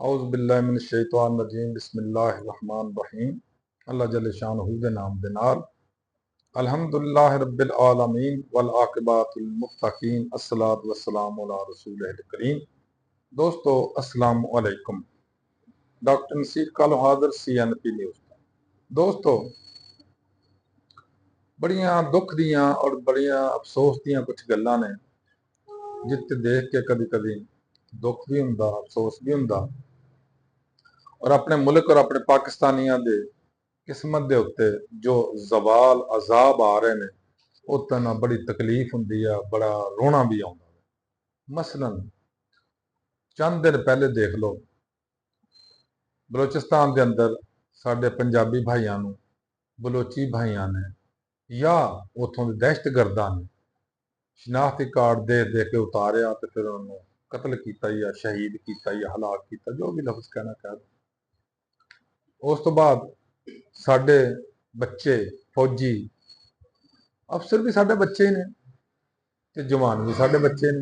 औज़ बिल्लाहि मिनश शैतानिर रजीम बिस्मिल्लाहिर रहमानिर रहीम। अल्लाह जल्ल शानहू दे नाम दे नाल अल्हम्दुलिल्लाहि रब्बिल आलमीन वल आक़िबतुल मुत्तकीन अस्सलातु वस्सलामु अला रसूलिल करीम। दोस्तों अस्सलाम वालेकुम। डॉक्टर नसीर कालो हाज़िर CNP न्यूज़। दोस्तों बड़ियां दुख दियां और बड़ियां अफसोस दियां कुछ गल्लां ने जित्ते देख के कदी कदी दुख भी हुंदा अफसोस भी हुंदा और अपने मुल्क और अपने पाकिस्तानियों के किस्मत के उत्ते जो जवाल अजाब आ रहे ने उत्ते ना बड़ी तकलीफ हुंदी है, बड़ा रोना भी आउंदा है। मसलन चंद दिन पहले देख लो बलोचिस्तान के अंदर साडे पंजाबी भाइयों नूं बलोची भाइयों ने या उतों के दहशतगर्दां ने शनाख्ती कार्ड दे दे के उतारिया तो फिर उन्होंने कतल किया या शहीद किया या हलाक किया, जो भी लफ्ज कहना कह दो। उस तो बाद साडे बच्चे फौजी अफसर भी साडे बच्चे ने ते जवान भी साडे बच्चे ने।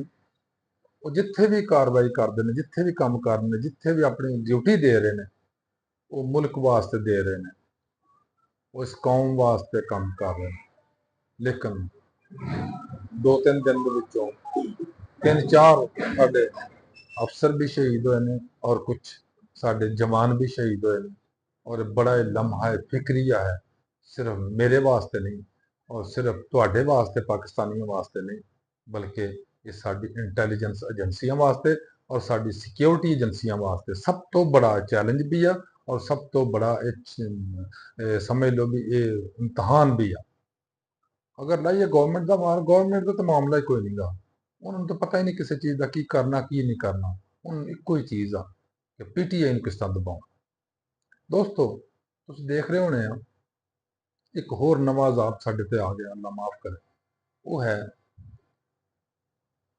वो जिथे भी कार्रवाई करते हैं, जिथे भी काम कर रहे हैं, जिथे भी अपनी ड्यूटी दे रहे हैं, वो मुल्क वास्ते दे रहे हैं, वो इस कौम वास्ते काम कर रहे हैं। लेकिन 2-3 दिन के विचों 3-4 साडे अफसर भी शहीद हुए हैं और कुछ साडे जवान भी शहीद हुए हैं। और बड़ा लम्हा फिक्रिया है, सिर्फ मेरे वास्ते नहीं और सिर्फ तुहाडे वास्ते पाकिस्तानियों वास्ते नहीं, बल्कि ये साडी इंटैलीजेंस एजेंसियां वास्ते और साडी सिक्योरिटी एजेंसियां वास्ते सब तो बड़ा चैलेंज भी है और सब तो बड़ा समझ लो भी ये इम्तहान भी है। अगर लाइए गवर्नमेंट का मार, गवर्नमेंट का तो मामला ही कोई नहीं गा, उन्होंने तो पता ही नहीं किसी चीज़ का की करना की नहीं करना। उन इको ही चीज़ आ कि PTI किस तरह दबाओ। दोस्तों तुम देख रहे होने आ एक होर नवा अजाब साडे ते आ गया, अल्लाह माफ करे। वो है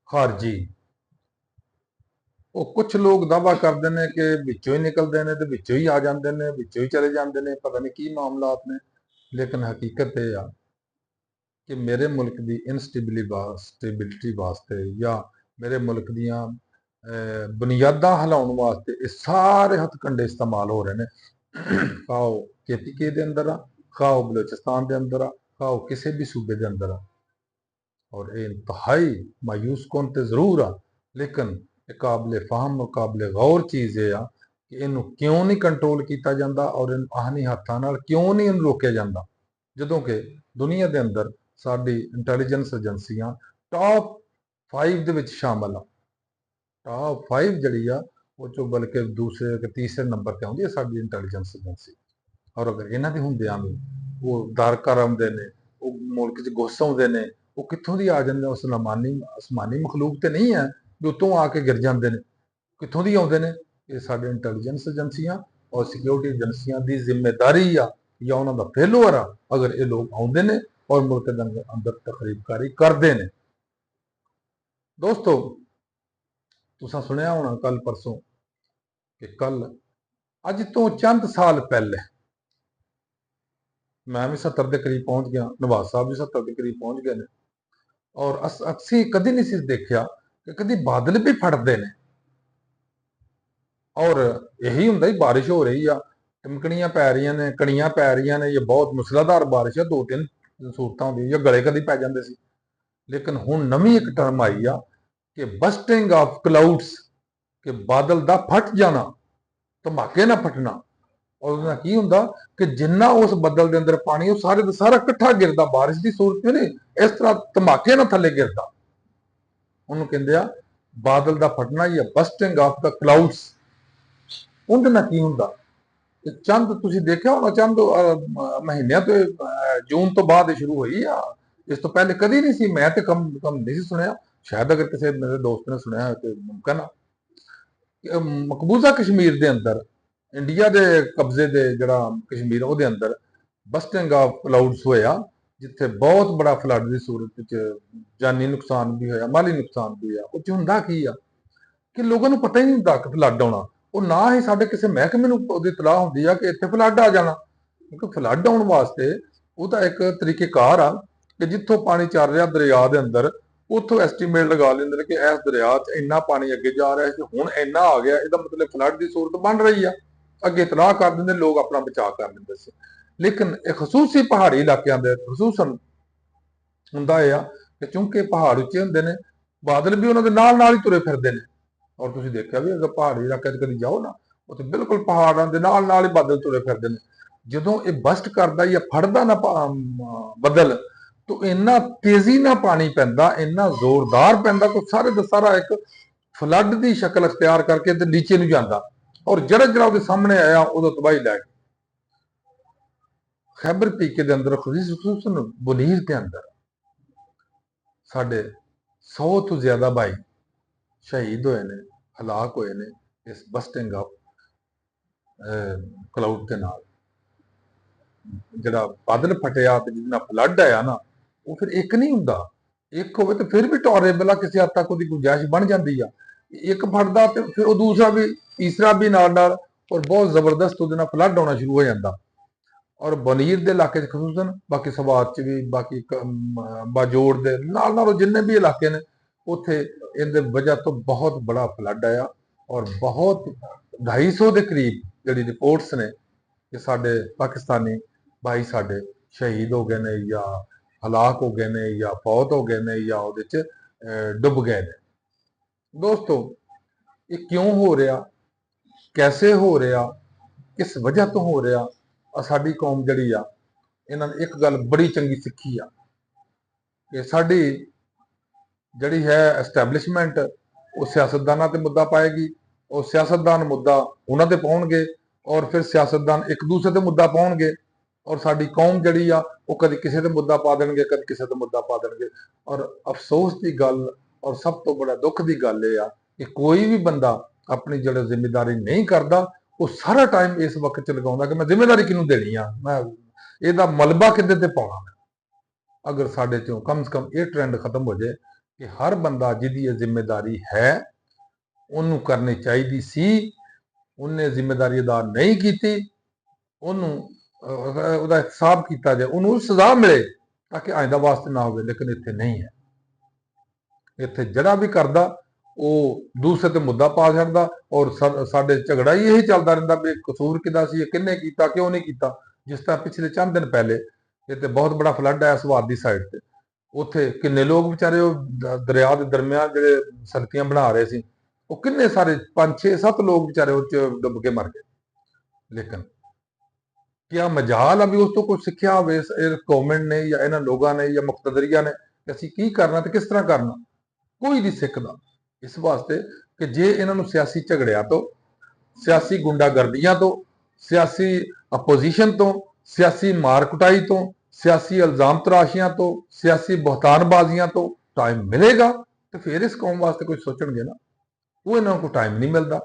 खारजी। वो कुछ लोग दावा करते हैं कि विचों ही निकलते हैं तो विचों ही आ जाते हैं, विचों ही चले जाते हैं, पता नहीं की मामलात ने। लेकिन हकीकत यह आ कि मेरे मुल्क की इनस्टेबिलिटी वास्ते या मेरे मुल्क दियां बुनियादा हिलाउण वास्ते ये सारे हथकंडे इस्तेमाल हो रहे हैं। खाओ KPK के अंदर आ, खाओ बलोचिस्तान के अंदर आ, खाओ किसी भी सूबे के अंदर आ। और ये इंतहाई मायूस कौन तो जरूर आ, लेकिन काबिल फाहम और काबिल गौर चीज़ ये आ कि इनू क्यों नहीं कंट्रोल किया जाता और इन आहनी हाथों नाल क्यों नहीं इन रोकया जाता, जदों कि दुनिया के अंदर साडी इंटैलीजेंस एजेंसियां टॉप 5 दे विच शामिल आ। टॉप 5 जड़ी आ वो चो बल्कि दूसरे के तीसरे नंबर पर आउंदी है साडी इंटैलीजेंस एजेंसी। और अगर इन्हां दे हुंदियां भी वो दर कर आउंदे ने, वो मुल्क च घुस आउंदे ने, वो कित्थों दी आ जांदे, उस आसमानी मखलूक ते नहीं है भी उत्तों आके गिर जांदे ने। कित्थों दी आउंदे ने? ये साडे इंटैलीजेंस एजेंसियां और सिक्योरिटी एजेंसियां दी जिम्मेदारी आ या उन्हां दा फेलुअर आ अगर ये लोग आउंदे ने और मुल्क दे अंदर तकरीबकारी करदे ने। दोस्तों तुसां सुनिया होना कल परसों कि कल अज तो चंद साल पहले मैं भी 70 के करीब पहुंच गया, नवाज साहब भी 70 के करीब पहुंच गए ने और असी कदी नहीं सी देखा कि कदी बादल भी फटते ने और यही हुंदा ही बारिश हो रही आ, टिमकणियां पै रही ने, कणियां पै रही ने, ये बहुत मुसलाधार बारिश है, 2-3 सूरतां होंदी या गले कदी पै जांदे सी। लेकिन हुण नवीं एक टर्म आई आ कि बस्टिंग ऑफ क्लाउड्स, कि बादल दा फट जाना, धमाके ना फटना। और उसदा की हुंदा कि जिन्ना उस बदल के अंदर पानी वो सारे दा सारा इकट्ठा गिरदा, बारिश की सूरत में नहीं, इस तरह धमाके ना थले गिरदा। उन्होंने कहते आ बादल का फटना या बस्टिंग ऑफ द क्लाउड्स। उनके नाल की हुंदा चंद तुसीं देखिया होना, चंद महीनों तो जून तो बाद शुरू हुई आ, इस तो पहले कदी नहीं सी। मैं तो कम नहीं सी सुनिया, शायद अगर किसी मेरे दोस्त ने सुनिया हो तो मुमकिन आ। मकबूजा कश्मीर के अंदर इंडिया के कब्जे के जड़ा कश्मीर वो अंदर बस्टिंग ऑफ क्लाउड्स होया, जिथे बहुत बड़ा फ्लड की सूरत जानी नुकसान भी होया, माली नुकसान भी होया। उस हुंदा की आ कि लोगों को पता ही नहीं हुंदा कि फ्लड आउणा, और ना ही साडे किसी महकमे नूं उहदी इतलाह हुंदी आ कि इत्थे फ्लड आ जाना। क्योंकि फ्लड आउण वास्ते उहदा एक तरीकेकार आ कि जिथों पानी चल रहा दरिया के अंदर ਉੱਥੋਂ ਐਸਟੀਮੇਟ ਲਗਾ ਲੈਂਦੇ ਨੇ ਕਿ ਇਸ ਦਰਿਆ 'ਚ ਇੰਨਾ ਪਾਣੀ ਅੱਗੇ ਜਾ ਰਿਹਾ ਸੀ, ਹੁਣ ਇੰਨਾ ਆ ਗਿਆ, ਇਹਦਾ ਮਤਲਬ ਫਲੱਡ ਦੀ ਸੂਰਤ ਬਣ ਰਹੀ ਆ। ਅੱਗੇ ਇਤਲਾਹ ਕਰ ਦਿੰਦੇ, ਲੋਕ ਆਪਣਾ ਬਚਾਅ ਕਰ ਲੈਂਦੇ ਸੀ। ਲੇਕਿਨ ਇਹ ਖਸੂਸੀ ਪਹਾੜੀ ਇਲਾਕਿਆਂ ਦੇ ਖਸੂਸਨ ਹੁੰਦਾ ਇਹ ਆ ਕਿ ਚूंकि ਪਹਾੜ ਉੱਚੇ ਹੁੰਦੇ ਨੇ, ਬਾਦਲ ਵੀ ਉਹਨਾਂ ਦੇ ਨਾਲ ਨਾਲ ਹੀ ਤੁਰੇ ਫਿਰਦੇ ਨੇ। ਔਰ ਤੁਸੀਂ ਦੇਖਿਆ ਵੀ ਅਗਰ ਪਹਾੜੀ ਇਲਾਕੇ 'ਚ ਕਦੀ ਜਾਓ ਨਾ, ਉੱਥੇ ਬਿਲਕੁਲ ਪਹਾੜਾਂ ਦੇ ਨਾਲ ਨਾਲ ਹੀ ਬਾਦਲ ਤੁਰੇ ਫਿਰਦੇ ਨੇ। ਜਦੋਂ ਇਹ ਬਸਟ ਕਰਦਾ ਜਾਂ ਫੜਦਾ ਨਾ ਬੱਦਲ, ਤਾਂ ਇੰਨਾ ਤੇਜ਼ੀ ਨਾਲ ਪਾਣੀ ਪੈਂਦਾ, ਇੰਨਾ ਜ਼ੋਰਦਾਰ ਪੈਂਦਾ ਕਿ ਸਾਰੇ ਦਾ ਸਾਰਾ ਇੱਕ ਫਲੱਡ ਦੀ ਸ਼ਕਲ ਅਖਤਿਆਰ ਕਰਕੇ ਤੇ ਨੀਚੇ ਨੂੰ ਜਾਂਦਾ। ਔਰ ਜਿਹੜਾ ਉਹਦੇ ਸਾਹਮਣੇ ਆਇਆ ਉਦੋਂ ਤਬਾਹੀ ਲੈ ਗਿਆ। ਖੈਬਰ ਪੀਕੇ ਦੇ ਅੰਦਰ ਖੁਸੂਸਨ ਬੁਨੀਰ ਦੇ ਅੰਦਰ ਸਾਡੇ 100 ਤੋਂ ਜ਼ਿਆਦਾ ਭਾਈ ਸ਼ਹੀਦ ਹੋਏ ਨੇ, ਹਲਾਕ ਹੋਏ ਨੇ ਇਸ ਬਸਟਿੰਗ ਆਫ ਕਲਾਊਡ ਦੇ ਨਾਲ। ਜਿਹੜਾ ਬਾਦਲ ਫਟਿਆ ਤੇ ਜਿਹਦੇ ਨਾਲ ਫਲੱਡ ਆਇਆ ਨਾ, ਉਹ ਫਿਰ ਇੱਕ ਨਹੀਂ ਹੁੰਦਾ। ਇੱਕ ਹੋਵੇ ਤੇ ਫਿਰ ਵੀ ਟੋਲਰੇਬਲ ਆ, ਕਿਸੇ ਹੱਦ ਤੱਕ ਉਹਦੀ ਗੁੰਜਾਇਸ਼ ਬਣ ਜਾਂਦੀ ਆ। ਇੱਕ ਫਟਦਾ ਤੇ ਫਿਰ ਉਹ ਦੂਸਰਾ ਵੀ ਤੀਸਰਾ ਵੀ ਨਾਲ ਨਾਲ, ਔਰ ਬਹੁਤ ਜ਼ਬਰਦਸਤ ਉਹਦੇ ਨਾਲ ਫਲੱਡ ਆਉਣਾ ਸ਼ੁਰੂ ਹੋ ਜਾਂਦਾ। ਔਰ ਬਨੀਰ ਦੇ ਇਲਾਕੇ 'ਚ ਖਸੂਸਨ, ਬਾਕੀ ਸਵਾਤ 'ਚ ਵੀ, ਬਾਕੀ ਬਾਜੋੜ ਦੇ ਨਾਲ ਨਾਲ ਜਿੰਨੇ ਵੀ ਇਲਾਕੇ ਨੇ, ਉੱਥੇ ਇਹਦੇ ਵਜ੍ਹਾ ਤੋਂ ਬਹੁਤ ਬੜਾ ਫਲੱਡ ਆਇਆ। ਔਰ ਬਹੁਤ 250 ਦੇ ਕਰੀਬ ਜਿਹੜੀ ਰਿਪੋਰਟਸ ਨੇ ਕਿ ਸਾਡੇ ਪਾਕਿਸਤਾਨੀ ਭਾਈ ਸਾਡੇ ਸ਼ਹੀਦ ਹੋ ਗਏ ਨੇ, ਜਾਂ ਹਲਾਕ ਹੋ ਗਏ ਨੇ, ਜਾਂ ਫੌਤ ਹੋ ਗਏ ਨੇ, ਜਾਂ ਉਹਦੇ 'ਚ ਡੁੱਬ ਗਏ ਨੇ। ਦੋਸਤੋ, ਇਹ ਕਿਉਂ ਹੋ ਰਿਹਾ, ਕੈਸੇ ਹੋ ਰਿਹਾ, ਕਿਸ ਵਜ੍ਹਾ ਤੋਂ ਹੋ ਰਿਹਾ? ਸਾਡੀ ਕੌਮ ਜਿਹੜੀ ਆ, ਇਹਨਾਂ ਨੇ ਇੱਕ ਗੱਲ ਬੜੀ ਚੰਗੀ ਸਿੱਖੀ ਆ ਕਿ ਸਾਡੀ ਜਿਹੜੀ ਹੈ ਐਸਟੈਬਲਿਸ਼ਮੈਂਟ, ਉਹ ਸਿਆਸਤਦਾਨਾਂ ਤੇ ਮੁੱਦਾ ਪਾਏਗੀ, ਉਹ ਸਿਆਸਤਦਾਨ ਮੁੱਦਾ ਉਹਨਾਂ ਤੇ ਪਾਉਣਗੇ, ਔਰ ਫਿਰ ਸਿਆਸਤਦਾਨ ਇੱਕ ਦੂਸਰੇ ਤੇ ਮੁੱਦਾ ਪਾਉਣਗੇ। ਔਰ ਸਾਡੀ ਕੌਮ ਜਿਹੜੀ ਆ, ਉਹ ਕਦੀ ਕਿਸੇ ਤੇ ਮੁੱਦਾ ਪਾ ਦੇਣਗੇ, ਕਦੀ ਕਿਸੇ ਤੇ ਮੁੱਦਾ ਪਾ ਦੇਣਗੇ। ਔਰ ਅਫਸੋਸ ਦੀ ਗੱਲ ਔਰ ਸਭ ਤੋਂ ਬੜਾ ਦੁੱਖ ਦੀ ਗੱਲ ਇਹ ਆ ਕਿ ਕੋਈ ਵੀ ਬੰਦਾ ਆਪਣੀ ਜਿਹੜੀ ਜ਼ਿੰਮੇਵਾਰੀ ਨਹੀਂ ਕਰਦਾ, ਉਹ ਸਾਰਾ ਟਾਈਮ ਇਸ ਵਕਤ 'ਚ ਲਗਾਉਂਦਾ ਕਿ ਮੈਂ ਜ਼ਿੰਮੇਵਾਰੀ ਕਿਹਨੂੰ ਦੇਣੀ ਆ, ਮੈਂ ਇਹਦਾ ਮਲਬਾ ਕਿੱਦੇ ਤੇ ਪਾਉਣਾ। ਅਗਰ ਸਾਡੇ ਚੋਂ ਕਮ ਸੇ ਕਮ ਇਹ ਟ੍ਰੈਂਡ ਖਤਮ ਹੋ ਜਾਏ ਕਿ ਹਰ ਬੰਦਾ ਜਿਹਦੀ ਇਹ ਜ਼ਿੰਮੇਵਾਰੀ ਹੈ ਉਹਨੂੰ ਕਰਨੀ ਚਾਹੀਦੀ ਸੀ, ਉਹਨੇ ਜ਼ਿੰਮੇਵਾਰੀ ਅਦਾ ਨਹੀਂ ਕੀਤੀ, ਉਹਨੂੰ ਉਹਦਾ ਹਿਸਾਬ ਕੀਤਾ ਜਾਏ, ਉਹਨੂੰ ਸਜ਼ਾ ਮਿਲੇ ਤਾਂ ਕਿ ਆਇੰਦਾ ਵਾਸਤੇ ਨਾ ਹੋਵੇ। ਲੇਕਿਨ ਇੱਥੇ ਨਹੀਂ ਹੈ। ਇੱਥੇ ਜਿਹੜਾ ਵੀ ਕਰਦਾ ਉਹ ਦੂਸਰੇ ਤੇ ਮੁੱਦਾ ਪਾ ਛੱਡਦਾ, ਔਰ ਸਾਡੇ ਝਗੜਾ ਹੀ ਇਹੀ ਚੱਲਦਾ ਰਹਿੰਦਾ ਵੀ ਕਸੂਰ ਕਿਹਦਾ ਸੀ, ਕਿਹਨੇ ਕੀਤਾ, ਕਿਉਂ ਨਹੀਂ ਕੀਤਾ। ਜਿਸ ਤਰ੍ਹਾਂ ਪਿਛਲੇ ਚੰਦ ਦਿਨ ਪਹਿਲੇ ਇੱਥੇ ਬਹੁਤ ਬੜਾ ਫਲੱਡ ਆਇਆ ਸਵਾਤ ਦੀ ਸਾਈਡ ਤੇ, ਉੱਥੇ ਕਿੰਨੇ ਲੋਕ ਵਿਚਾਰੇ ਉਹ ਦਰਿਆ ਦੇ ਦਰਮਿਆਨ ਜਿਹੜੇ ਸੜਕਾਂ ਬਣਾ ਰਹੇ ਸੀ, ਉਹ ਕਿੰਨੇ ਸਾਰੇ 5 6 7 ਲੋਕ ਵਿਚਾਰੇ ਉਹ 'ਚ ਡੁੱਬ ਕੇ ਮਰ ਗਏ। ਲੇਕਿਨ ਕਿਆ ਮਜਾਲ ਆ ਵੀ ਉਸ ਤੋਂ ਕੁਝ ਸਿੱਖਿਆ ਹੋਵੇ ਇਸ ਗਵਰਨਮੈਂਟ ਨੇ, ਜਾਂ ਇਹਨਾਂ ਲੋਕਾਂ ਨੇ, ਜਾਂ ਮੁਕਤਦਰੀਆਂ ਨੇ ਕਿ ਅਸੀਂ ਕੀ ਕਰਨਾ ਤੇ ਕਿਸ ਤਰ੍ਹਾਂ ਕਰਨਾ? ਕੋਈ ਨਹੀਂ ਸਿੱਖਦਾ। ਇਸ ਵਾਸਤੇ ਕਿ ਜੇ ਇਹਨਾਂ ਨੂੰ ਸਿਆਸੀ ਝਗੜਿਆਂ ਤੋਂ, ਸਿਆਸੀ ਗੁੰਡਾਗਰਦੀਆਂ ਤੋਂ, ਸਿਆਸੀ ਅਪੋਜੀਸ਼ਨ ਤੋਂ, ਸਿਆਸੀ ਮਾਰ ਕੁਟਾਈ ਤੋਂ, ਸਿਆਸੀ ਇਲਜ਼ਾਮ ਤਰਾਸ਼ੀਆਂ ਤੋਂ, ਸਿਆਸੀ ਬਹੁਤਾਨਬਾਜ਼ੀਆਂ ਤੋਂ ਟਾਈਮ ਮਿਲੇਗਾ ਤੇ ਫਿਰ ਇਸ ਕੌਮ ਵਾਸਤੇ ਕੁਝ ਸੋਚਣਗੇ ਨਾ। ਉਹ ਇਹਨਾਂ ਨੂੰ ਟਾਈਮ ਨਹੀਂ ਮਿਲਦਾ।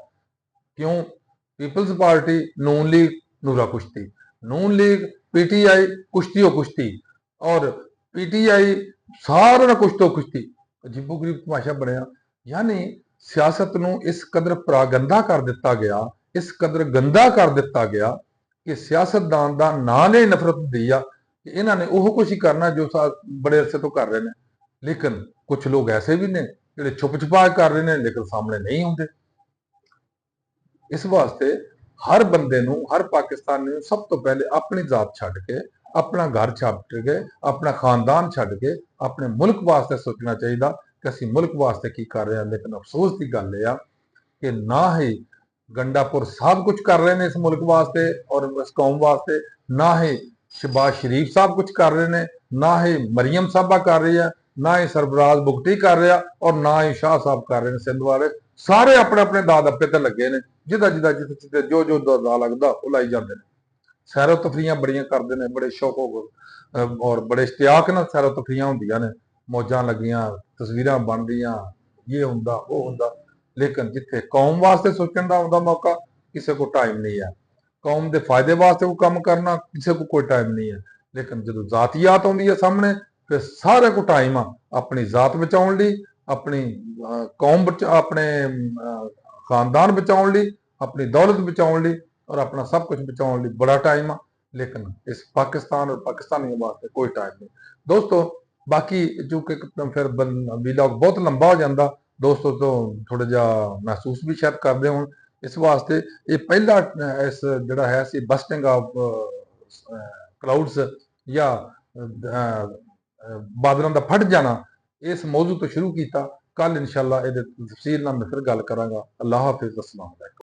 ਕਿਉਂ? ਪੀਪਲਸ ਪਾਰਟੀ, ਨੂਨ ਲੀਗ ਨੂਰਾ ਕੁਸ਼ਤੀ, ਨੂਨ ਲੀਗ ਪੀਟੀਆਈ ਕੁਸ਼ਤੀ ਕੁਸ਼ਤੀ, ਔਰ ਪੀਟੀਆਈ ਸਾਰਾ ਨਾਲ ਕੁਸ਼ਤੋ ਕੁਸ਼ਤੀ। ਅਜੀਬੋ ਗਰੀਬ ਤਮਾਸ਼ਾ ਬਣਿਆ। ਯਾਨੀ ਸਿਆਸਤ ਨੂੰ ਇਸ ਕਦਰ ਪ੍ਰਾਗੰਦਾ ਕਰ ਦਿੱਤਾ ਗਿਆ, ਇਸ ਕਦਰ ਗੰਦਾ ਕਰ ਦਿੱਤਾ ਗਿਆ ਕਿ ਸਿਆਸਤਦਾਨ ਦਾ ਨਾਂ ਨੇ ਨਫ਼ਰਤ ਹੁੰਦੀ ਆ ਕਿ ਇਹਨਾਂ ਨੇ ਉਹ ਕੁਝ ਹੀ ਕਰਨਾ ਜੋ ਬੜੇ ਅਰਸੇ ਤੋਂ ਕਰ ਰਹੇ ਨੇ। ਲੇਕਿਨ ਕੁਝ ਲੋਕ ਐਸੇ ਵੀ ਨੇ ਜਿਹੜੇ ਛੁਪ ਛੁਪਾ ਕਰ ਰਹੇ ਨੇ, ਲੇਕਿਨ ਸਾਹਮਣੇ ਨਹੀਂ ਆਉਂਦੇ। ਇਸ ਵਾਸਤੇ ਹਰ ਬੰਦੇ ਨੂੰ, ਹਰ ਪਾਕਿਸਤਾਨੀ ਨੂੰ ਸਭ ਤੋਂ ਪਹਿਲੇ ਆਪਣੀ ਜ਼ਾਤ ਛੱਡ ਕੇ, ਆਪਣਾ ਘਰ ਛੱਡ ਕੇ, ਆਪਣਾ ਖਾਨਦਾਨ ਛੱਡ ਕੇ ਆਪਣੇ ਮੁਲਕ ਵਾਸਤੇ ਸੋਚਣਾ ਚਾਹੀਦਾ ਕਿ ਅਸੀਂ ਮੁਲਕ ਵਾਸਤੇ ਕੀ ਕਰ ਰਹੇ ਹਾਂ। ਲੇਕਿਨ ਅਫਸੋਸ ਦੀ ਗੱਲ ਇਹ ਆ ਕਿ ਨਾ ਹੀ ਗੰਡਾਪੁਰ ਸਾਹਿਬ ਕੁਝ ਕਰ ਰਹੇ ਨੇ ਇਸ ਮੁਲਕ ਵਾਸਤੇ ਔਰ ਇਸ ਕੌਮ ਵਾਸਤੇ, ਨਾ ਹੀ ਸ਼ਹਬਾਜ਼ ਸ਼ਰੀਫ ਸਾਹਿਬ ਕੁਝ ਕਰ ਰਹੇ ਨੇ, ਨਾ ਹੀ ਮਰੀਮ ਸਾਹਿਬਾ ਕਰ ਰਹੀ ਹੈ, ਨਾ ਹੀ ਸਰਬਰਾਜ਼ ਬੁਗਟੀ ਕਰ ਰਿਹਾ, ਔਰ ਨਾ ਹੀ ਸ਼ਾਹ ਸਾਹਿਬ ਕਰ ਰਹੇ ਨੇ ਸਿੰਧ ਵਾਲੇ। ਸਾਰੇ ਆਪਣੇ ਆਪਣੇ ਦਾਅ ਦੱਪੇ ਤੇ ਲੱਗੇ ਨੇ, ਜਿਹਦਾ ਜਿੱਥੇ ਜੋ ਦਾਅ ਲੱਗਦਾ ਉਹ ਲਾਈ ਜਾਂਦੇ ਨੇ। ਸੈਰੋ ਤਫਰੀਆਂ ਬੜੀਆਂ ਕਰਦੇ ਨੇ, ਬੜੇ ਸ਼ੌਕ ਔਰ ਬੜੇ ਇਸ਼ਤਿਆਕ ਨਾਲ ਸੈਰੋ ਤਫਰੀਆਂ ਹੁੰਦੀਆਂ ਨੇ, ਮੌਜਾਂ ਲੱਗੀਆਂ, ਤਸਵੀਰਾਂ ਬਣਦੀਆਂ, ਇਹ ਹੁੰਦਾ ਉਹ ਹੁੰਦਾ। ਲੇਕਿਨ ਜਿੱਥੇ ਕੌਮ ਵਾਸਤੇ ਸੋਚਣ ਦਾ ਆਉਂਦਾ ਮੌਕਾ, ਕਿਸੇ ਕੋਲ ਟਾਈਮ ਨਹੀਂ ਹੈ। ਕੌਮ ਦੇ ਫਾਇਦੇ ਵਾਸਤੇ ਕੋਈ ਕੰਮ ਕਰਨਾ, ਕਿਸੇ ਕੋਲ ਕੋਈ ਟਾਈਮ ਨਹੀਂ ਹੈ। ਲੇਕਿਨ ਜਦੋਂ ਜ਼ਾਤੀਆਤ ਆਉਂਦੀ ਹੈ ਸਾਹਮਣੇ, ਫਿਰ ਸਾਰੇ ਕੋਲ ਟਾਈਮ ਆ ਆਪਣੀ ਜ਼ਾਤ ਬਚਾਉਣ ਲਈ, ਆਪਣੀ ਕੌਮ ਆਪਣੇ ਖਾਨਦਾਨ ਬਚਾਉਣ ਲਈ, ਆਪਣੀ ਦੌਲਤ ਬਚਾਉਣ ਲਈ, ਔਰ ਆਪਣਾ ਸਭ ਕੁਝ ਬਚਾਉਣ ਲਈ ਬੜਾ ਟਾਈਮ ਆ। ਲੇਕਿਨ ਇਸ ਪਾਕਿਸਤਾਨ ਔਰ ਪਾਕਿਸਤਾਨੀਆਂ ਵਾਸਤੇ ਕੋਈ ਟਾਈਮ ਨਹੀਂ। ਦੋਸਤੋ, ਬਾਕੀ ਚूंकि ਫਿਰ ਵੀਲੌਗ ਬਹੁਤ ਲੰਬਾ ਹੋ ਜਾਂਦਾ, ਦੋਸਤੋ ਤੋਂ ਥੋੜਾ ਜਿਹਾ ਮਹਿਸੂਸ ਵੀ ਸ਼ਾਇਦ ਕਰਦੇ ਹੋਣ, ਇਸ ਵਾਸਤੇ ਇਹ ਪਹਿਲਾ ਇਸ ਜਿਹੜਾ ਹੈ ਸੀ ਬਸਟਿੰਗ ਆਫ ਕਲਾਊਡਸ ਜਾਂ ਬਾਦਲਾਂ ਦਾ ਫਟ ਜਾਣਾ, ਇਸ ਮੌਜੂ ਤੋਂ ਸ਼ੁਰੂ ਕੀਤਾ। ਕੱਲ ਇਨਸ਼ਾਅੱਲਾ ਇਹਦੇ ਤਫਸੀਲ ਨਾਲ ਮੈਂ ਫਿਰ ਗੱਲ ਕਰਾਂਗਾ। ਅੱਲਾਹ ਹਾਫਿਜ਼, अस्सलाम वालेकुम।